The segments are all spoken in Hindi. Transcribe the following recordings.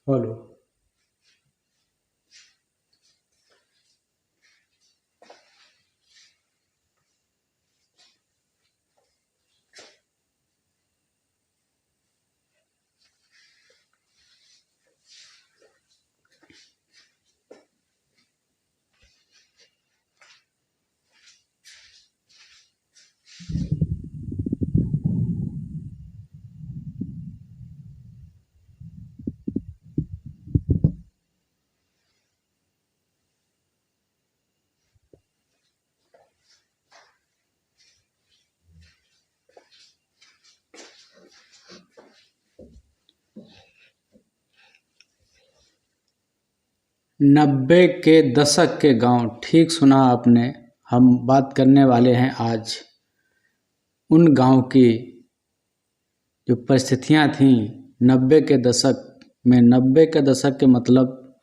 हेलो। नब्बे के दशक के गांव, ठीक सुना आपने। हम बात करने वाले हैं आज उन गांव की जो परिस्थितियां थीं नब्बे के दशक में। नब्बे के दशक के मतलब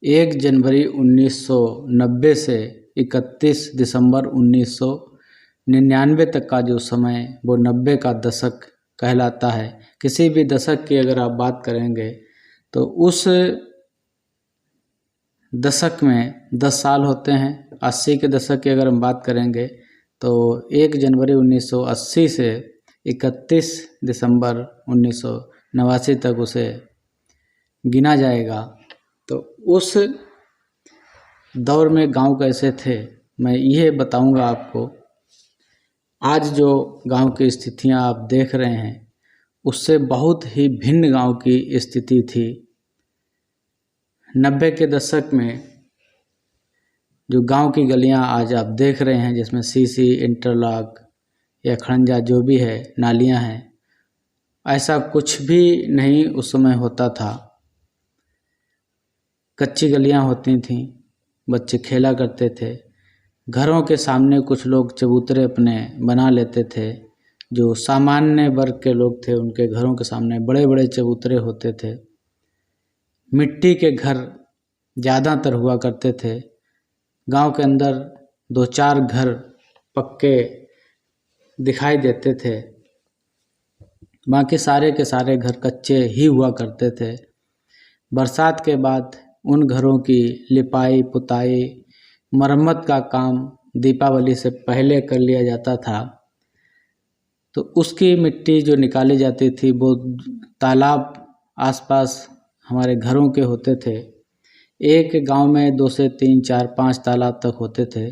1 जनवरी 1990 से 31 दिसंबर 1999 तक का जो समय, वो 90 का दशक कहलाता है। किसी भी दशक की अगर आप बात करेंगे तो उस दशक में 10 साल होते हैं। 80 के दशक की अगर हम बात करेंगे तो 1 जनवरी 1980 से 31 दिसंबर 1989 तक उसे गिना जाएगा। तो उस दौर में गांव कैसे थे, मैं ये बताऊंगा आपको। आज जो गांव की स्थितियां आप देख रहे हैं उससे बहुत ही भिन्न गांव की स्थिति थी। 90 के दशक में जो गांव की गलियां आज आप देख रहे हैं, जिसमें सीसी, इंटरलॉक या खड़ंजा जो भी है, नालियां हैं, ऐसा कुछ भी नहीं उस समय होता था। कच्ची गलियां होती थीं, बच्चे खेला करते थे। घरों के सामने कुछ लोग चबूतरे अपने बना लेते थे। जो सामान्य वर्ग के लोग थे उनके घरों के सामने बड़े बड़े चबूतरे होते थे। मिट्टी के घर ज़्यादातर हुआ करते थे। गांव के अंदर 2-4 घर पक्के दिखाई देते थे, बाकी सारे के सारे घर कच्चे ही हुआ करते थे। बरसात के बाद उन घरों की लिपाई पुताई, मरम्मत का काम दीपावली से पहले कर लिया जाता था। तो उसकी मिट्टी जो निकाली जाती थी वो तालाब आसपास हमारे घरों के होते थे। एक गांव में 2 से 3, 4, 5 तालाब तक होते थे।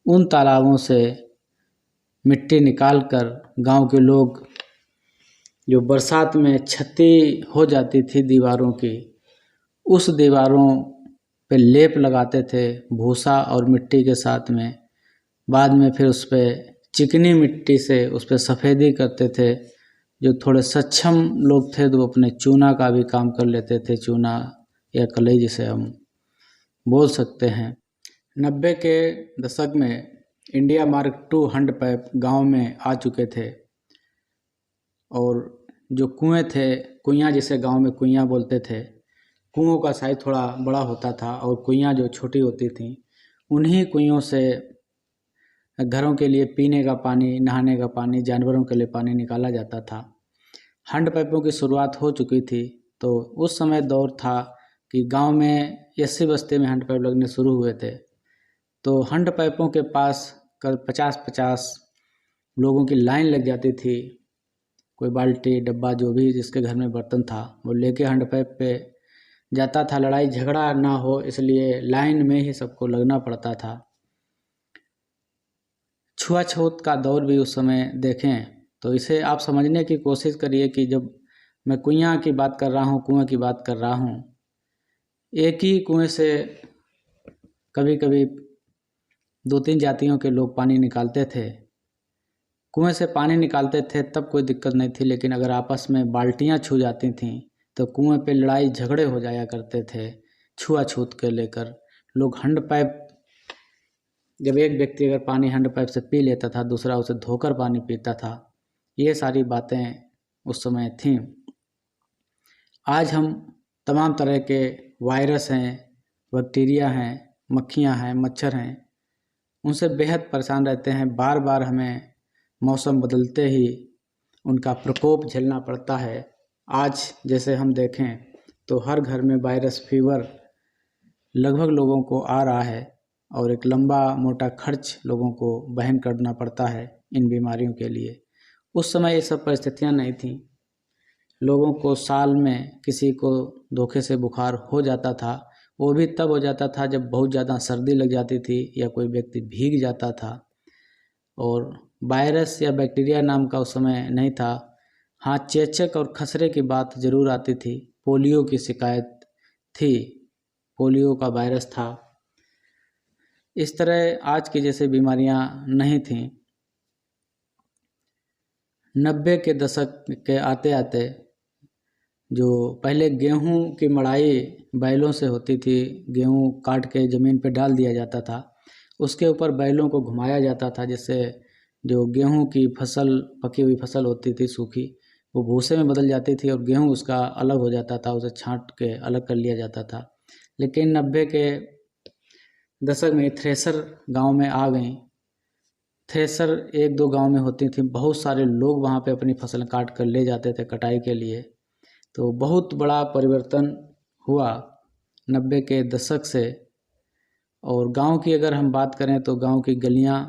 उन तालाबों से मिट्टी निकालकर गांव के लोग, जो बरसात में क्षति हो जाती थी दीवारों की, उस दीवारों पे लेप लगाते थे भूसा और मिट्टी के साथ में। बाद में फिर उस पर चिकनी मिट्टी से उस पर सफ़ेदी करते थे। जो थोड़े सक्षम लोग थे तो वो अपने चूना का भी काम कर लेते थे, चूना या कलई जिसे हम बोल सकते हैं। 90 के दशक में India mark II hand pipe गाँव में आ चुके थे। और जो कुएँ थे, कुइयाँ जिसे गांव में कुइयाँ बोलते थे, कुओं का साइज़ थोड़ा बड़ा होता था और कुइयाँ जो छोटी होती थीं, उन्हीं कुइयों से घरों के लिए पीने का पानी, नहाने का पानी, जानवरों के लिए पानी निकाला जाता था। हैंड पाइपों की शुरुआत हो चुकी थी। तो उस समय दौर था कि गांव में 80 बस्ती में हैंड पाइप लगने शुरू हुए थे। तो हैंड पाइपों के पास 50-50 लोगों की लाइन लग जाती थी। कोई बाल्टी डब्बा जो भी जिसके घर में बर्तन था वो लेके हैंड पाइप पे जाता था। लड़ाई झगड़ा ना हो इसलिए लाइन में ही सबको लगना पड़ता था। छुआछूत का दौर भी उस समय देखें तो इसे आप समझने की कोशिश करिए कि जब मैं कुइयाँ की बात कर रहा हूँ, कुएँ की बात कर रहा हूँ, एक ही कुएँ से कभी कभी 2-3 जातियों के लोग पानी निकालते थे। कुएँ से पानी निकालते थे तब कोई दिक्कत नहीं थी, लेकिन अगर आपस में बाल्टियाँ छू जाती थीं तो कुएँ पे लड़ाई झगड़े हो जाया करते थे छुआछूत के लेकर। लोग हैंड पाइप, जब एक व्यक्ति अगर पानी हैंड पाइप से पी लेता था, दूसरा उसे धोकर पानी पीता था। ये सारी बातें उस समय थीं। आज हम तमाम तरह के वायरस हैं, बैक्टीरिया हैं, मक्खियाँ हैं, मच्छर हैं, उनसे बेहद परेशान रहते हैं। बार बार हमें मौसम बदलते ही उनका प्रकोप झेलना पड़ता है। आज जैसे हम देखें तो हर घर में वायरस फीवर लगभग लोगों को आ रहा है और एक लंबा मोटा खर्च लोगों को वहन करना पड़ता है इन बीमारियों के लिए। उस समय ये सब परिस्थितियां नहीं थीं। लोगों को साल में किसी को धोखे से बुखार हो जाता था, वो भी तब हो जाता था जब बहुत ज़्यादा सर्दी लग जाती थी या कोई व्यक्ति भीग जाता था। और वायरस या बैक्टीरिया नाम का उस समय नहीं था। हाँ, चेचक और खसरे की बात ज़रूर आती थी। पोलियो की शिकायत थी, पोलियो का वायरस था। इस तरह आज की जैसे बीमारियां नहीं थीं। 90 के दशक के आते आते जो पहले गेहूं की मड़ाई बैलों से होती थी, गेहूं काट के ज़मीन पे डाल दिया जाता था, उसके ऊपर बैलों को घुमाया जाता था, जिससे जो गेहूं की फसल, पकी हुई फसल होती थी सूखी, वो भूसे में बदल जाती थी और गेहूं उसका अलग हो जाता था, उसे छांट के अलग कर लिया जाता था। लेकिन 90 के दशक में थ्रेसर गांव में आ गई। थ्रेसर एक दो गांव में होती थी, बहुत सारे लोग वहां पे अपनी फसल काट कर ले जाते थे कटाई के लिए। तो बहुत बड़ा परिवर्तन हुआ 90 के दशक से। और गांव की अगर हम बात करें तो गांव की गलियां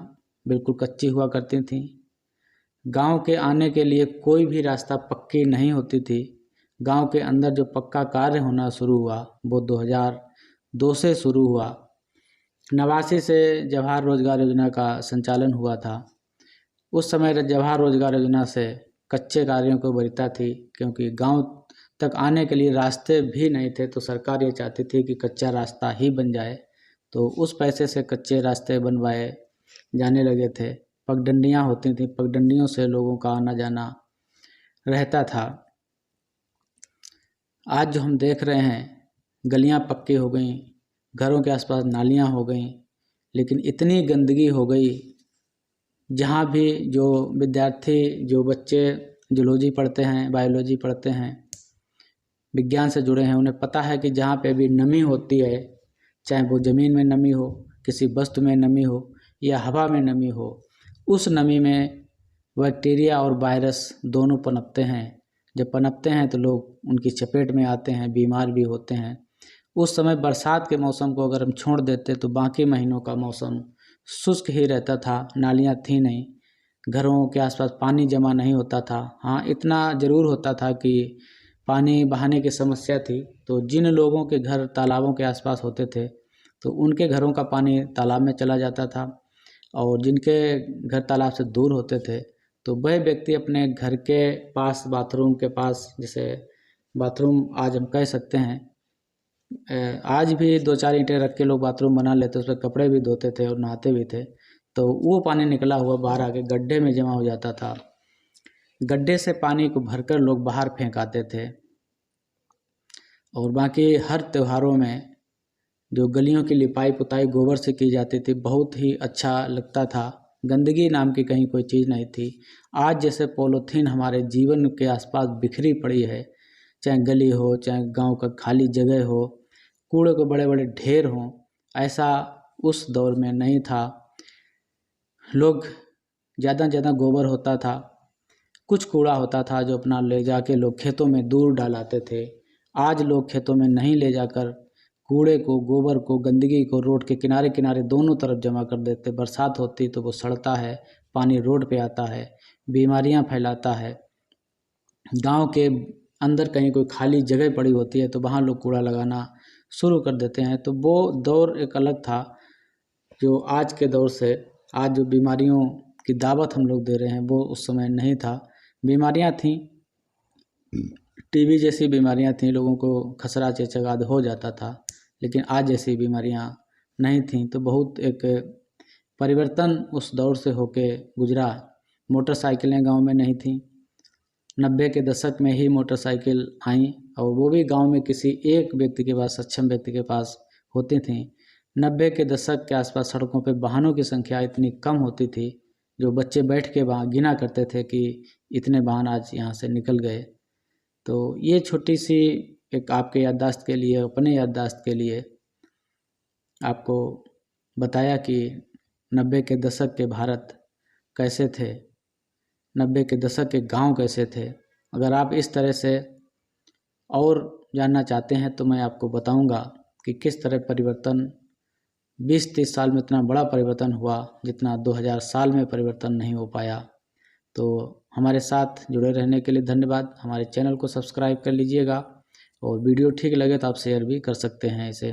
बिल्कुल कच्ची हुआ करती थीं। गांव के आने के लिए कोई भी रास्ता पक्की नहीं होती थी। गांव के अंदर जो पक्का कार्य होना शुरू हुआ वो 2002 से शुरू हुआ। 89 से जवाहर रोजगार योजना का संचालन हुआ था। उस समय जवाहर रोजगार योजना से कच्चे कार्यों को वरीयता थी, क्योंकि गांव तक आने के लिए रास्ते भी नहीं थे। तो सरकार ये चाहती थी कि कच्चा रास्ता ही बन जाए, तो उस पैसे से कच्चे रास्ते बनवाए जाने लगे थे। पगडंडियाँ होती थी, पगडंडियों से लोगों का आना जाना रहता था। आज जो हम देख रहे हैं, गलियां पक्की हो गई, घरों के आसपास नालियां हो गई, लेकिन इतनी गंदगी हो गई, जहाँ भी जो विद्यार्थी, जो बच्चे जूलॉजी पढ़ते हैं, बायोलॉजी पढ़ते हैं, विज्ञान से जुड़े हैं, उन्हें पता है कि जहाँ पे भी नमी होती है, चाहे वो ज़मीन में नमी हो, किसी वस्तु में नमी हो या हवा में नमी हो, उस नमी में बैक्टीरिया और वायरस दोनों पनपते हैं। जब पनपते हैं तो लोग उनकी चपेट में आते हैं, बीमार भी होते हैं। उस समय बरसात के मौसम को अगर हम छोड़ देते तो बाकी महीनों का मौसम शुष्क ही रहता था। नालियाँ थी नहीं, घरों के आसपास पानी जमा नहीं होता था। हाँ, इतना ज़रूर होता था कि पानी बहाने की समस्या थी, तो जिन लोगों के घर तालाबों के आसपास होते थे तो उनके घरों का पानी तालाब में चला जाता था, और जिनके घर तालाब से दूर होते थे तो वह व्यक्ति अपने घर के पास, बाथरूम के पास, जैसे बाथरूम आज हम कह सकते हैं, आज भी 2-4 ईंटें रख के लोग बाथरूम बना लेते, उस पर कपड़े भी धोते थे और नहाते भी थे, तो वो पानी निकला हुआ बाहर आके गड्ढे में जमा हो जाता था। गड्ढे से पानी को भरकर लोग बाहर फेंक आते थे। और बाकी हर त्योहारों में जो गलियों की लिपाई पुताई गोबर से की जाती थी, बहुत ही अच्छा लगता था। गंदगी नाम की कहीं कोई चीज़ नहीं थी। आज जैसे पॉलीथीन हमारे जीवन के आसपास बिखरी पड़ी है, चाहे गली हो, चाहे गांव का खाली जगह हो, कूड़े के बड़े बड़े ढेर हों, ऐसा उस दौर में नहीं था। लोग ज़्यादा गोबर होता था, कुछ कूड़ा होता था जो अपना ले जाके लोग खेतों में दूर डालाते थे। आज लोग खेतों में नहीं ले जाकर कूड़े को, गोबर को, गंदगी को रोड के किनारे किनारे दोनों तरफ जमा कर देते। बरसात होती तो वो सड़ता है, पानी रोड पे आता है, बीमारियां फैलाता है। गांव के अंदर कहीं कोई खाली जगह पड़ी होती है तो वहाँ लोग कूड़ा लगाना शुरू कर देते हैं। तो वो दौर एक अलग था, जो आज के दौर से, आज जो बीमारियों की दावत हम लोग दे रहे हैं वो उस समय नहीं था। बीमारियां थीं, टीबी जैसी बीमारियां थीं, लोगों को खसरा चेचक आदि हो जाता था, लेकिन आज जैसी बीमारियां नहीं थीं। तो बहुत एक परिवर्तन उस दौर से होके गुजरा। मोटरसाइकिलें गांव में नहीं थीं। 90 के दशक में ही मोटरसाइकिल आई, और वो भी गांव में किसी एक व्यक्ति के पास, सक्षम व्यक्ति के पास होती थीं। 90 के दशक के आसपास सड़कों पे वाहनों की संख्या इतनी कम होती थी, जो बच्चे बैठ के वहाँ गिना करते थे कि इतने वाहन आज यहाँ से निकल गए। तो ये छोटी सी एक आपके याददाश्त के लिए, अपने याददाश्त के लिए आपको बताया कि 90 के दशक के भारत कैसे थे, 90 के दशक के गांव कैसे थे। अगर आप इस तरह से और जानना चाहते हैं तो मैं आपको बताऊंगा कि किस तरह परिवर्तन 20-30 साल में इतना बड़ा परिवर्तन हुआ जितना 2000 साल में परिवर्तन नहीं हो पाया। तो हमारे साथ जुड़े रहने के लिए धन्यवाद। हमारे चैनल को सब्सक्राइब कर लीजिएगा और वीडियो ठीक लगे तो आप शेयर भी कर सकते हैं इसे।